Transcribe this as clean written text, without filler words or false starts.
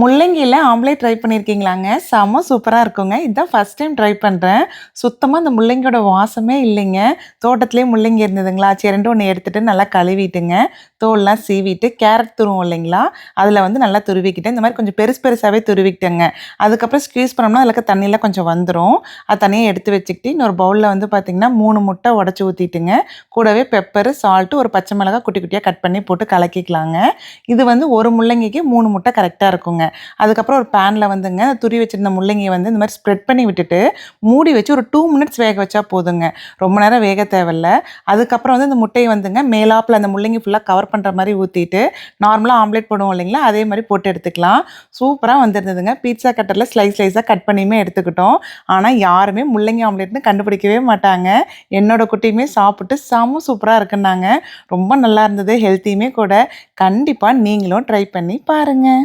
முள்ளங்கியில் omelette try பண்ணியிருக்கீங்களாங்க? செம்ம சூப்பராக இருக்குங்க. இதுதான் ஃபஸ்ட் டைம் ட்ரை பண்ணுறேன். சுத்தமாக அந்த முள்ளங்கியோட வாசமே இல்லைங்க. தோட்டத்திலேயே முள்ளங்கி இருந்ததுங்களா, சரின்ட்டு ஒன்று எடுத்துட்டு நல்லா கழுவிட்டுங்க, தோல்லாம் சீவிட்டு, கேரட் துருவோம் இல்லைங்களா, அதில் வந்து நல்லா துருவிக்கிட்டேன். இந்த மாதிரி கொஞ்சம் பெருசு பெருசாகவே துருவிக்கிட்டேங்க. அதுக்கப்புறம் ஸ்க்வீஸ் பண்ணோம்னா அதில் இருக்க தண்ணியெலாம் கொஞ்சம் வந்துடும். அது தனியாக எடுத்து வச்சுக்கிட்டு, இன்னொரு பவுலில் வந்து பார்த்திங்கன்னா 3 முட்டை உடச்சி ஊற்றிட்டுங்க, கூடவே பெப்பரு, சால்ட்டு, ஒரு பச்சை மிளகாய் குட்டி குட்டியாக கட் பண்ணி போட்டு கலக்கிக்கலாங்க. இது வந்து ஒரு முள்ளங்கிக்கு 3 முட்டை கரெக்டாக இருக்குங்க. அதுக்கப்புறம் ஒரு பேனில் வந்துங்க துருவி வச்சிருந்த முள்ளங்கியை வந்து இந்த மாதிரி ஸ்ப்ரெட் பண்ணி விட்டுட்டு மூடி வச்சு ஒரு 2 மினிட்ஸ் வேக வச்சா போதுங்க. ரொம்ப நேரம் வேக தேவையில்ல. அதுக்கப்புறம் வந்து இந்த முட்டையை வந்துங்க மேலாப்பில் அந்த முள்ளங்கி ஃபுல்லாக கவர் பண்ணுற மாதிரி ஊற்றிட்டு நார்மலாக ஆம்லேட் போடுவோம் இல்லைங்களா, அதே மாதிரி போட்டு எடுத்துக்கலாம். சூப்பராக வந்துருந்ததுங்க. பீட்சா கட்டரில் ஸ்லைஸ் ஸ்லைஸாக கட் பண்ணியுமே எடுத்துக்கிட்டோம். ஆனால் யாருமே முள்ளங்கி ஆம்லேட்னு கண்டுபிடிக்கவே மாட்டாங்க. என்னோட குட்டியுமே சாப்பிட்டு செம்ம சூப்பராக இருக்குன்னாங்க. ரொம்ப நல்லா இருந்தது, ஹெல்த்தியுமே கூட. கண்டிப்பாக நீங்களும் ட்ரை பண்ணி பாருங்கள்.